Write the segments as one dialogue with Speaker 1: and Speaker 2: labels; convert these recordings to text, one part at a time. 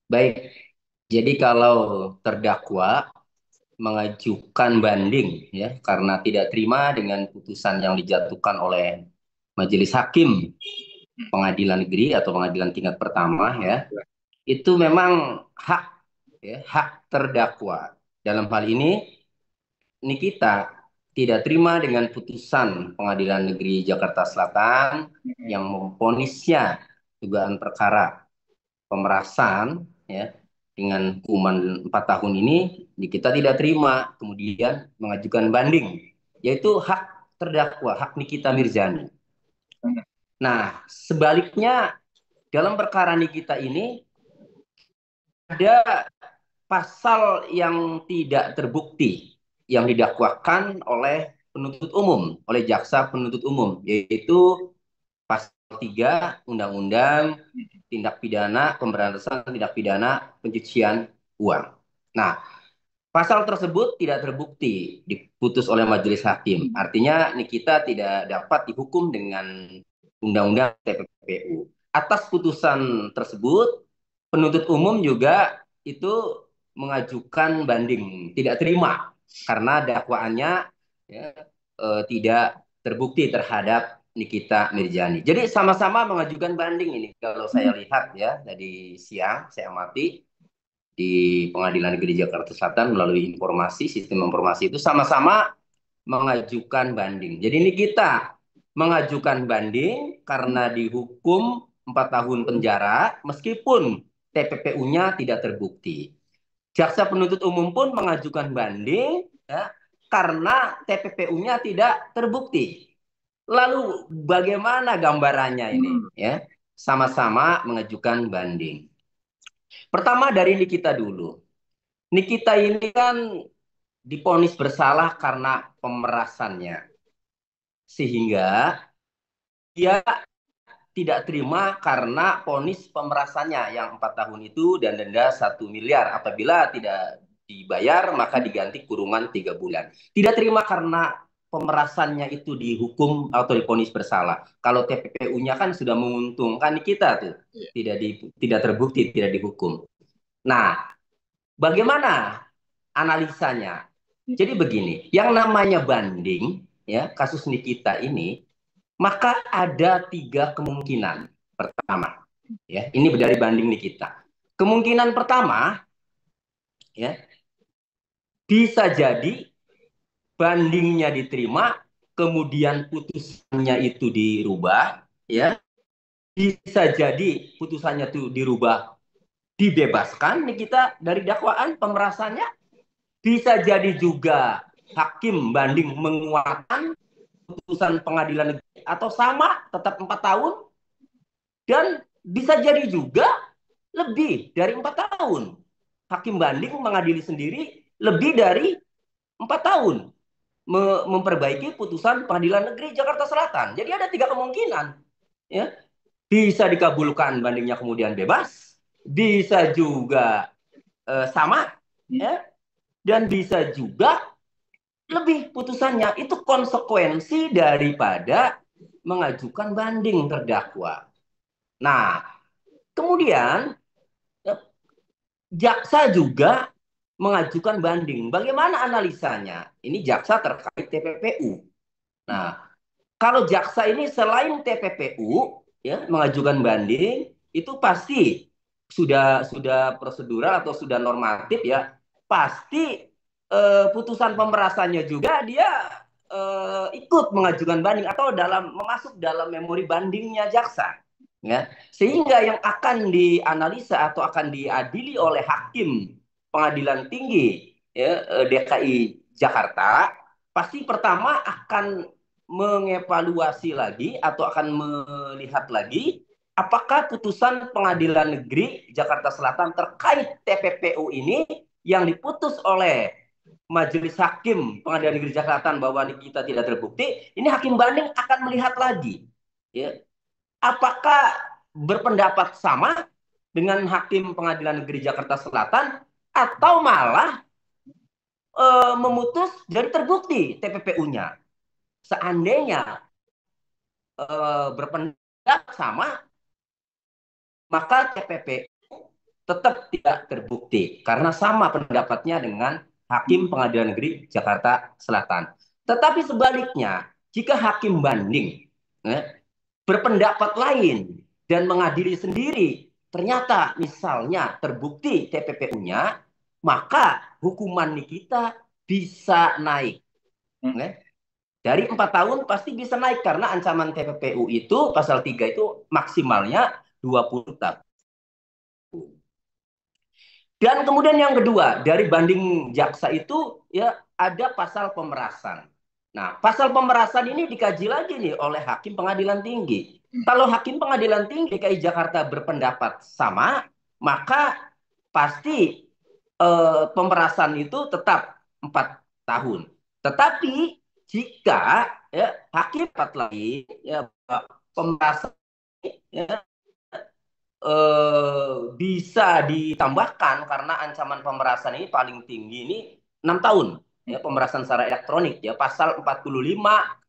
Speaker 1: Baik, jadi kalau terdakwa mengajukan banding ya karena tidak terima dengan putusan yang dijatuhkan oleh majelis hakim pengadilan negeri atau pengadilan tingkat pertama ya, itu memang hak hak terdakwa. Dalam hal ini kita tidak terima dengan putusan Pengadilan Negeri Jakarta Selatan yang memvonisnya dugaan perkara pemerasan ya dengan hukuman 4 tahun ini kita tidak terima kemudian mengajukan banding yaitu hak terdakwa hak Nikita Mirzani. Nah, sebaliknya dalam perkara Nikita ini ada pasal yang tidak terbukti yang didakwakan oleh penuntut umum, oleh jaksa penuntut umum, yaitu pasal 3 Undang-Undang Tindak Pidana Pemberantasan Tindak Pidana Pencucian Uang. Nah, pasal tersebut tidak terbukti diputus oleh majelis hakim. Artinya Nikita tidak dapat dihukum dengan Undang-Undang TPPU. Atas putusan tersebut, penuntut umum juga itu mengajukan banding, tidak terima karena dakwaannya ya, tidak terbukti terhadap Nikita Mirzani. Jadi sama-sama mengajukan banding ini kalau saya lihat ya dari siang saya amati di Pengadilan Negeri Jakarta Selatan melalui informasi sistem informasi itu sama-sama mengajukan banding. Jadi ini kita mengajukan banding karena dihukum 4 tahun penjara meskipun TPPU-nya tidak terbukti. Jaksa penuntut umum pun mengajukan banding ya, karena TPPU-nya tidak terbukti. Lalu bagaimana gambarannya ini? Ya, sama-sama mengajukan banding. Pertama dari Nikita dulu. Nikita ini kan diponis bersalah karena pemerasannya. Sehingga dia tidak terima karena ponis pemerasannya yang 4 tahun itu dan denda 1 miliar. Apabila tidak dibayar maka diganti kurungan 3 bulan. Tidak terima karena pemerasannya itu dihukum atau diponis bersalah. Kalau TPPU-nya kan sudah menguntungkan kita tuh. Tidak terbukti, tidak dihukum. Nah, bagaimana analisanya? Jadi begini, yang namanya banding, ya kasus Nikita ini, maka ada 3 kemungkinan. Pertama, ya ini dari banding Nikita. Kemungkinan pertama, ya bisa jadi bandingnya diterima, kemudian putusannya itu dirubah, ya bisa jadi putusannya itu dirubah, dibebaskan Nikita dari dakwaan pemerasannya. Bisa jadi juga hakim banding menguatkan putusan pengadilan negeri atau sama tetap 4 tahun dan bisa jadi juga lebih dari 4 tahun. Hakim banding mengadili sendiri lebih dari 4 tahun memperbaiki putusan pengadilan negeri Jakarta Selatan. Jadi ada 3 kemungkinan. Ya, bisa dikabulkan bandingnya kemudian bebas, bisa juga sama, ya, dan bisa juga lebih putusannya. Itu konsekuensi daripada mengajukan banding terdakwa. Nah, kemudian jaksa juga mengajukan banding. Bagaimana analisanya? Ini jaksa terkait TPPU. Nah, kalau jaksa ini selain TPPU ya mengajukan banding itu pasti sudah prosedural atau sudah normatif ya. Pasti putusan pemerasannya juga dia ikut mengajukan banding atau masuk dalam memori bandingnya jaksa ya, sehingga yang akan dianalisa atau akan diadili oleh hakim pengadilan tinggi ya, DKI Jakarta pasti pertama akan mengevaluasi lagi atau akan melihat lagi apakah putusan pengadilan negeri Jakarta Selatan terkait TPPU ini yang diputus oleh majelis hakim pengadilan negeri Jakarta Selatan bahwa kita tidak terbukti, ini hakim banding akan melihat lagi ya, apakah berpendapat sama dengan hakim pengadilan negeri Jakarta Selatan atau malah memutus jadi terbukti TPPU-nya. Seandainya berpendapat sama, maka TPPU tetap tidak terbukti karena sama pendapatnya dengan Hakim Pengadilan Negeri Jakarta Selatan. Tetapi sebaliknya, jika hakim banding berpendapat lain dan mengadili sendiri, ternyata misalnya terbukti TPPU-nya, maka hukuman kita bisa naik. Dari 4 tahun pasti bisa naik karena ancaman TPPU itu pasal 3 itu maksimalnya 20 tahun. Dan kemudian yang kedua, dari banding jaksa itu ya ada pasal pemerasan. Nah, pasal pemerasan ini dikaji lagi nih oleh Hakim Pengadilan Tinggi. Kalau Hakim Pengadilan Tinggi DKI Jakarta berpendapat sama, maka pasti pemerasan itu tetap 4 tahun. Tetapi jika ya, hakim dapat lagi ya, pemerasan ya, bisa ditambahkan karena ancaman pemerasan ini paling tinggi ini 6 tahun ya, pemerasan secara elektronik ya, pasal 45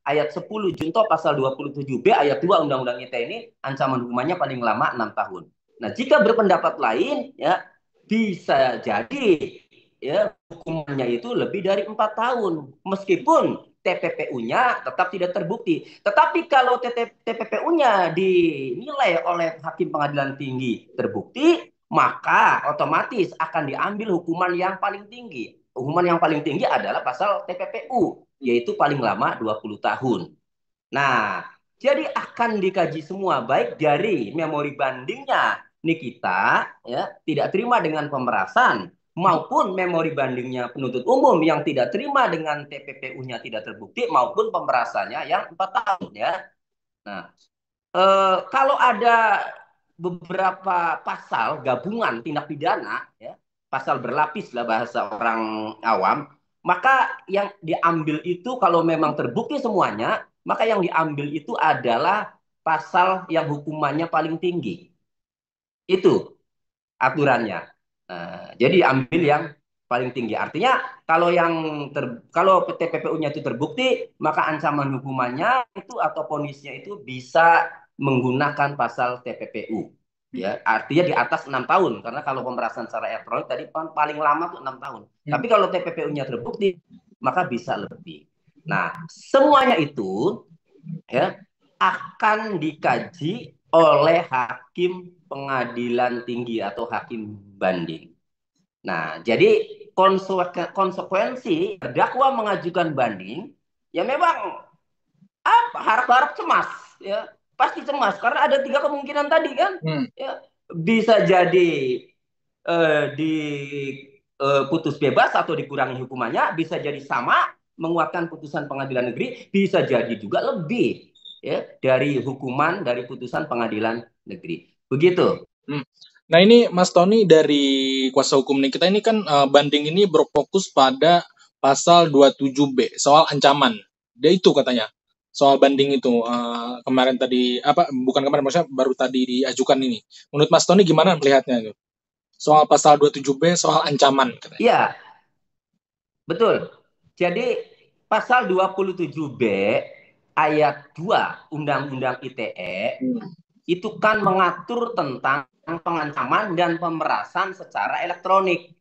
Speaker 1: ayat 10 junto pasal 27B ayat 2 Undang-Undang ITE ini ancaman hukumannya paling lama 6 tahun. Nah, jika berpendapat lain ya bisa jadi ya hukumannya itu lebih dari 4 tahun meskipun TPPU-nya tetap tidak terbukti. Tetapi kalau TPPU-nya dinilai oleh Hakim Pengadilan Tinggi terbukti, maka otomatis akan diambil hukuman yang paling tinggi. Hukuman yang paling tinggi adalah pasal TPPU, yaitu paling lama 20 tahun. Nah, jadi akan dikaji semua, baik dari memori bandingnya Nikita, ya, tidak terima dengan pemerasan, maupun memori bandingnya penuntut umum yang tidak terima dengan TPPU-nya tidak terbukti maupun pemerasannya yang 4 tahun ya. Nah, kalau ada beberapa pasal gabungan tindak pidana ya, pasal berlapis lah bahasa orang awam, maka yang diambil itu kalau memang terbukti semuanya, maka yang diambil itu adalah pasal yang hukumannya paling tinggi. Itu aturannya. Nah, jadi ambil yang paling tinggi. Artinya kalau TPPU-nya itu terbukti, maka ancaman hukumannya itu atau vonisnya itu bisa menggunakan pasal TPPU. Ya, artinya di atas 6 tahun karena kalau pemerasan secara elektronik tadi paling lama tuh 6 tahun. Tapi kalau TPPU-nya terbukti, maka bisa lebih. Nah, semuanya itu ya akan dikaji oleh hakim pengadilan tinggi atau hakim banding. Nah, jadi konsekuensi terdakwa mengajukan banding, ya memang harap-harap cemas, ya pasti cemas karena ada 3 kemungkinan tadi kan, ya bisa jadi diputus bebas atau dikurangi hukumannya, bisa jadi sama menguatkan putusan pengadilan negeri, bisa jadi juga lebih ya dari hukuman dari putusan pengadilan negeri. Begitu.
Speaker 2: Nah ini Mas Tony dari kuasa hukum nih, kita ini kan banding ini berfokus pada pasal 27B soal ancaman. Dia itu katanya soal banding itu kemarin tadi bukan kemarin maksudnya baru tadi diajukan ini. Menurut Mas Tony gimana melihatnya itu? Soal pasal 27B soal ancaman katanya.
Speaker 1: Iya. Betul. Jadi pasal 27B ayat 2 Undang-Undang ITE itu kan mengatur tentang pengancaman dan pemerasan secara elektronik.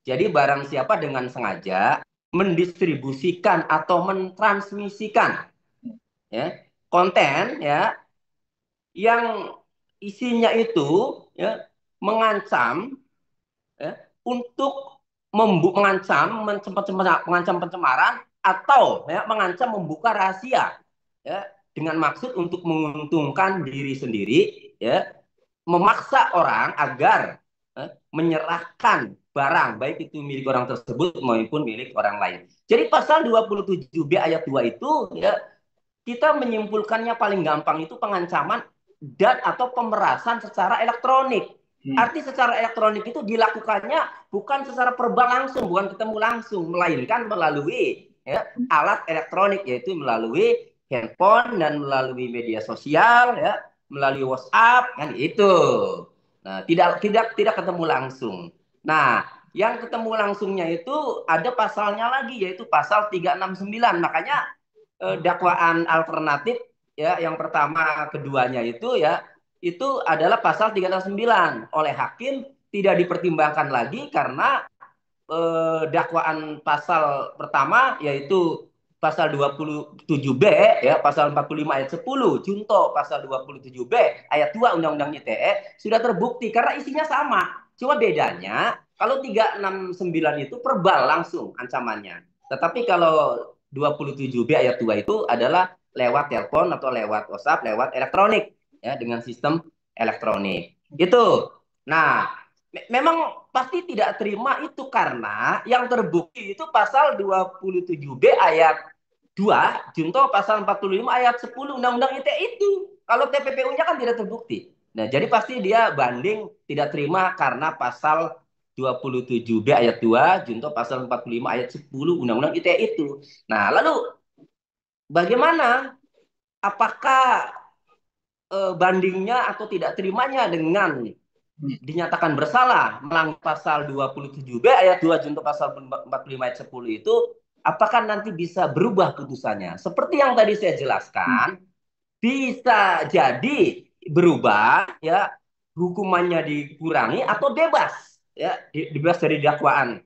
Speaker 1: Jadi barang siapa dengan sengaja mendistribusikan atau mentransmisikan ya, konten ya yang isinya itu ya, mengancam ya, untuk mengancam pencemaran atau ya, mengancam membuka rahasia ya, dengan maksud untuk menguntungkan diri sendiri ya, memaksa orang agar menyerahkan barang baik itu milik orang tersebut maupun milik orang lain. Jadi pasal 27B ayat 2 itu ya kita menyimpulkannya paling gampang itu pengancaman dan atau pemerasan secara elektronik. Arti secara elektronik itu dilakukannya bukan secara verbal langsung, bukan ketemu langsung, melainkan melalui ya, alat elektronik, yaitu melalui handphone dan melalui media sosial, ya, melalui WhatsApp, kan itu. Nah, tidak ketemu langsung. Nah, yang ketemu langsungnya itu ada pasalnya lagi, yaitu pasal 369. Makanya dakwaan alternatif ya yang pertama keduanya itu ya itu adalah pasal 369 oleh hakim tidak dipertimbangkan lagi karena dakwaan pasal pertama yaitu pasal 27B ya, pasal 45 ayat 10 junto pasal 27B ayat 2 Undang-Undang ITE sudah terbukti karena isinya sama. Cuma bedanya kalau 369 itu verbal langsung ancamannya. Tetapi kalau 27B ayat 2 itu adalah lewat telepon atau lewat WhatsApp, lewat elektronik ya dengan sistem elektronik. Itu. Nah, memang pasti tidak terima itu karena yang terbukti itu pasal 27B ayat 2 junto pasal 45 ayat 10 Undang-Undang ITE itu. Kalau TPPU-nya kan tidak terbukti. Nah, jadi pasti dia banding tidak terima karena pasal 27B ayat 2 junto pasal 45 ayat 10 Undang-Undang ITE itu. Nah, lalu bagaimana? Apakah bandingnya atau tidak terimanya dengan dinyatakan bersalah melanggar pasal 27B ayat 2 junto pasal 45 ayat 10 itu, apakah nanti bisa berubah putusannya? Seperti yang tadi saya jelaskan, bisa jadi berubah ya, hukumannya dikurangi atau bebas ya, bebas dari dakwaan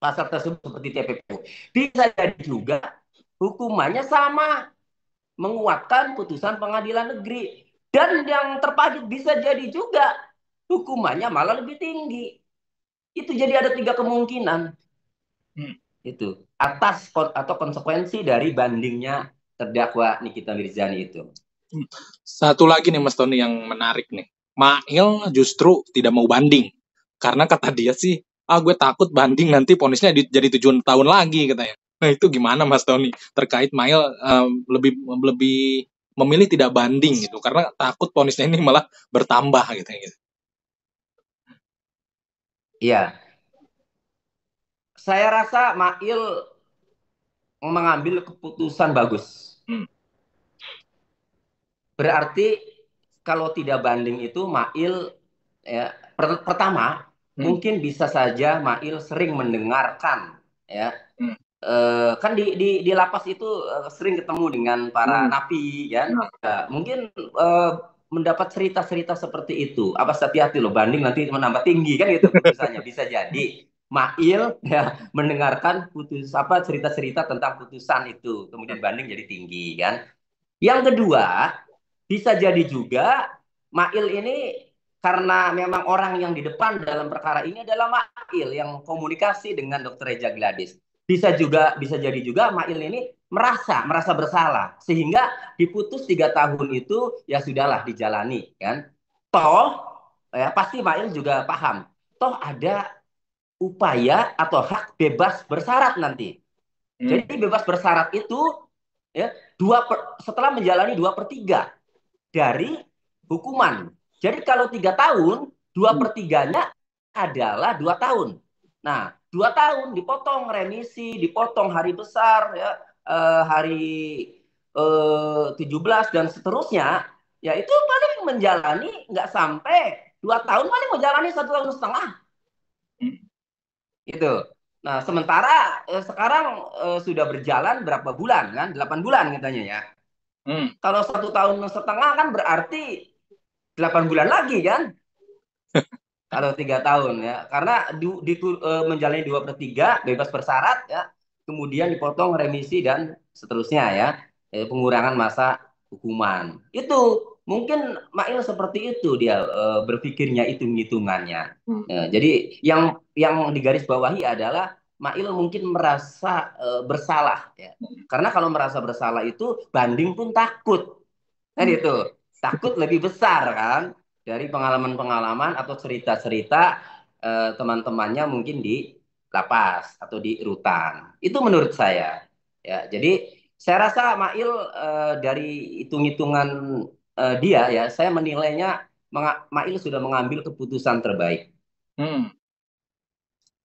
Speaker 1: pasal tersebut seperti TPPU. Bisa jadi juga hukumannya sama, menguatkan putusan pengadilan negeri. Dan yang terpajak bisa jadi juga hukumannya malah lebih tinggi. Itu jadi ada tiga kemungkinan. Itu atas atau konsekuensi dari bandingnya terdakwa Nikita Mirzani itu.
Speaker 2: Satu lagi nih Mas Tony yang menarik nih. Mail justru tidak mau banding. Karena kata dia sih, gue takut banding nanti ponisnya jadi 7 tahun lagi katanya. Nah itu gimana Mas Tony? Terkait Mail lebih lebih memilih tidak banding gitu. Karena takut ponisnya ini malah bertambah gitu.
Speaker 1: Iya. Saya rasa Mail mengambil keputusan bagus. Berarti kalau tidak banding itu Mail ya, pertama mungkin bisa saja Mail sering mendengarkan ya, kan di lapas itu sering ketemu dengan para napi kan. Ya, mungkin mendapat cerita-cerita seperti itu. Apa hati-hati loh, banding nanti menambah tinggi kan gitu putusannya. Bisa jadi Mail ya mendengarkan cerita-cerita tentang putusan itu, kemudian banding jadi tinggi kan. Yang kedua, bisa jadi juga Mail ini karena memang orang yang di depan dalam perkara ini adalah Mail yang komunikasi dengan Dokter Reja Gladys. Bisa jadi juga Mail ini merasa bersalah sehingga diputus 3 tahun itu ya sudahlah dijalani kan. Toh ya pasti Mail juga paham. Toh ada upaya atau hak bebas bersyarat nanti. Jadi bebas bersyarat itu ya setelah menjalani 2/3 dari hukuman. Jadi kalau 3 tahun, 2/3-nya adalah 2 tahun. Nah, 2 tahun dipotong remisi, dipotong hari besar, ya, hari 17 dan seterusnya, ya itu paling menjalani nggak sampai 2 tahun, paling menjalani 1,5 tahun. Itu. Nah, sementara sekarang sudah berjalan berapa bulan kan? 8 bulan katanya ya. Kalau 1,5 tahun kan berarti 8 bulan lagi kan? Kalau 3 tahun ya, karena menjalani 2/3 bebas bersyarat ya, kemudian dipotong remisi dan seterusnya ya, pengurangan masa hukuman. Itu mungkin Mail seperti itu dia berpikirnya hitung-hitungannya. Ya, jadi yang digarisbawahi adalah Mail mungkin merasa bersalah ya, karena kalau merasa bersalah itu banding pun takut kan itu, takut lebih besar kan dari pengalaman-pengalaman atau cerita-cerita teman-temannya mungkin di lapas atau di rutan. Itu menurut saya. Ya, jadi saya rasa Mail dari hitung-hitungan dia ya, saya menilainya Mail sudah mengambil keputusan terbaik.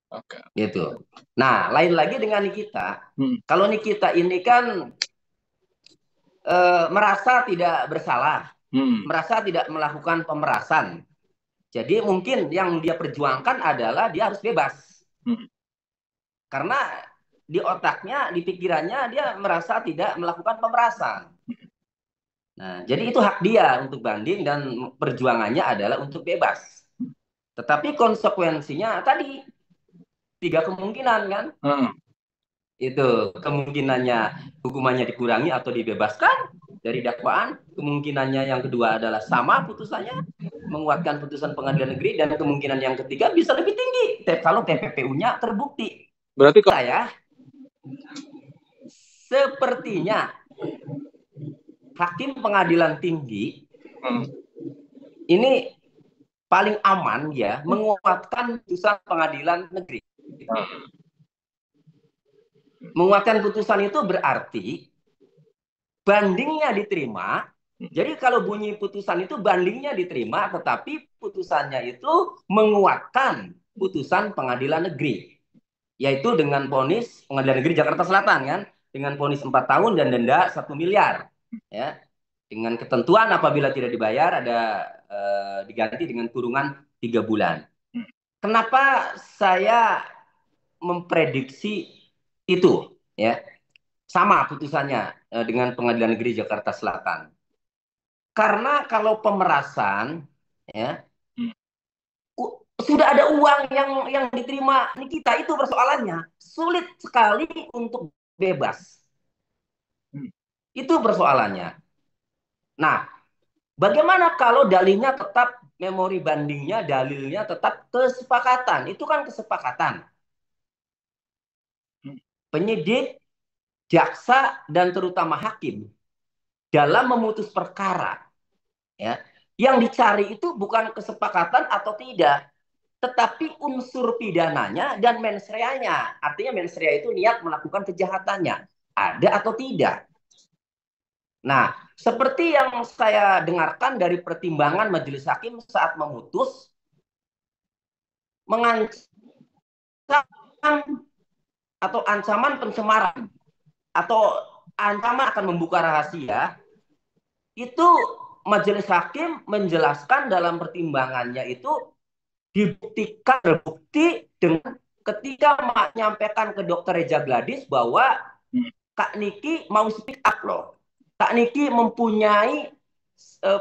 Speaker 2: Oke.
Speaker 1: Gitu. Nah, lain lagi dengan Nikita. Kalau Nikita ini kan merasa tidak bersalah, merasa tidak melakukan pemerasan. Jadi mungkin yang dia perjuangkan adalah dia harus bebas. Karena di otaknya, di pikirannya dia merasa tidak melakukan pemerasan. Nah, jadi itu hak dia untuk banding dan perjuangannya adalah untuk bebas. Tetapi konsekuensinya tadi tiga kemungkinan kan. Itu kemungkinannya hukumannya dikurangi atau dibebaskan dari dakwaan. Kemungkinannya yang kedua adalah sama putusannya, menguatkan putusan pengadilan negeri, dan kemungkinan yang ketiga bisa lebih tinggi kalau TPPU-nya terbukti.
Speaker 2: Berarti kalau
Speaker 1: saya sepertinya hakim pengadilan tinggi ini paling aman ya menguatkan putusan pengadilan negeri. Menguatkan putusan itu berarti bandingnya diterima. Jadi kalau bunyi putusan itu bandingnya diterima, tetapi putusannya itu menguatkan putusan pengadilan negeri, yaitu dengan vonis pengadilan negeri Jakarta Selatan kan, dengan vonis 4 tahun dan denda 1 miliar, ya, dengan ketentuan apabila tidak dibayar ada diganti dengan kurungan 3 bulan. Kenapa saya memprediksi itu, ya, sama putusannya dengan pengadilan negeri Jakarta Selatan? Karena kalau pemerasan, ya, sudah ada uang yang diterima Nikita, itu persoalannya. Sulit sekali untuk bebas. Itu persoalannya. Nah, bagaimana kalau dalilnya tetap, memori bandingnya, dalilnya tetap kesepakatan? Itu kan kesepakatan. Penyidik, jaksa, dan terutama hakim dalam memutus perkara, ya, yang dicari itu bukan kesepakatan atau tidak, tetapi unsur pidananya dan mens reanya. Artinya mens rea itu niat melakukan kejahatannya. Ada atau tidak. Nah, seperti yang saya dengarkan dari pertimbangan majelis hakim saat memutus, mengancam atau ancaman pencemaran atau ancaman akan membuka rahasia, itu majelis hakim menjelaskan dalam pertimbangannya itu dibuktikan, terbukti dengan ketika menyampaikan ke dokter Reza Gladys bahwa Kak Niki mau speak up loh. Kak Niki mempunyai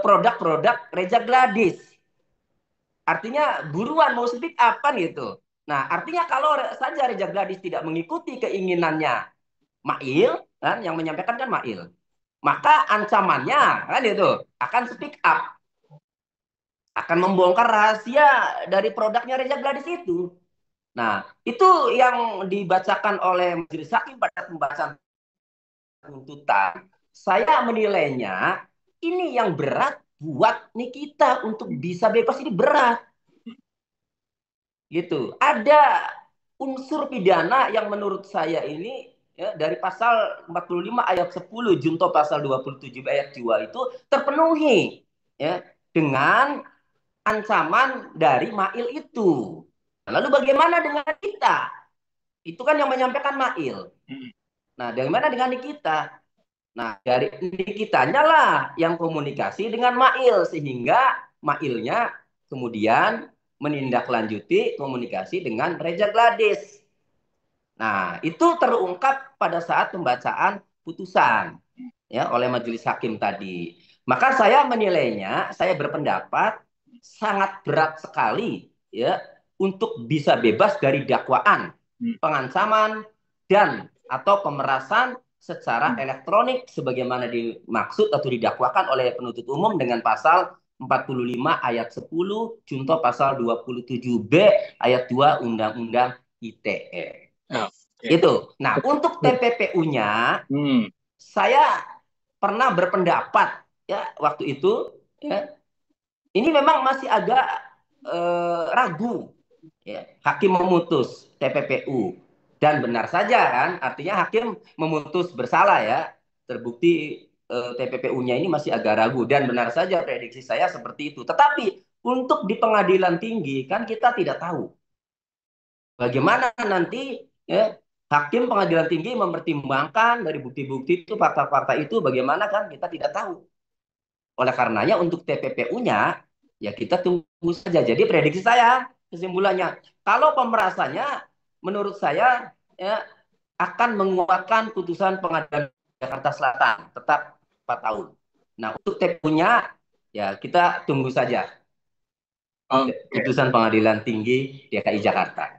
Speaker 1: produk-produk Reza Gladys. Artinya buruan mau speak up kan gitu. Nah, artinya kalau saja Reza Gladys tidak mengikuti keinginannya Mail, kan yang menyampaikan kan Mail, maka ancamannya kan itu akan speak up, akan membongkar rahasia dari produknya Reza Gladys itu. Nah, itu yang dibacakan oleh majelis hakim pada pembacaan tuntutan. Saya menilainya ini yang berat buat Nikita untuk bisa bebas, ini berat. Gitu. Ada unsur pidana yang menurut saya ini, ya, dari pasal 45 ayat 10 junto pasal 27 ayat 2 itu terpenuhi, ya, dengan ancaman dari Mail itu. Lalu bagaimana dengan kita? Itu kan yang menyampaikan Mail. Nah, bagaimana dengan Nikita? Nah, dari Nikitanya lah yang komunikasi dengan Mail, sehingga Mailnya kemudian menindaklanjuti komunikasi dengan Reza Gladys. Nah, itu terungkap pada saat pembacaan putusan, ya, oleh majelis hakim tadi. Maka saya menilainya, saya berpendapat sangat berat sekali, ya, untuk bisa bebas dari dakwaan pengancaman dan atau pemerasan secara elektronik sebagaimana dimaksud atau didakwakan oleh penuntut umum dengan pasal 45 ayat 10 junto pasal 27B ayat 2 Undang-Undang ITE. Itu. Nah, untuk TPPU-nya, saya pernah berpendapat, ya, waktu itu, ya, ini memang masih agak ragu, ya, hakim memutus TPPU, dan benar saja kan, artinya hakim memutus bersalah, ya, terbukti TPPU-nya ini masih agak ragu, dan benar saja prediksi saya seperti itu. Tetapi untuk di pengadilan tinggi kan kita tidak tahu bagaimana nanti, ya, hakim pengadilan tinggi mempertimbangkan dari bukti-bukti itu, fakta-fakta itu bagaimana kan kita tidak tahu. Oleh karenanya untuk TPPU-nya ya kita tunggu saja. Jadi prediksi saya, kesimpulannya, kalau pemerasannya menurut saya, ya, akan menguatkan putusan pengadilan Jakarta Selatan tetap 4 tahun. Nah, untuk TPU-nya ya kita tunggu saja.
Speaker 2: Oh,
Speaker 1: putusan Pengadilan Tinggi DKI Jakarta.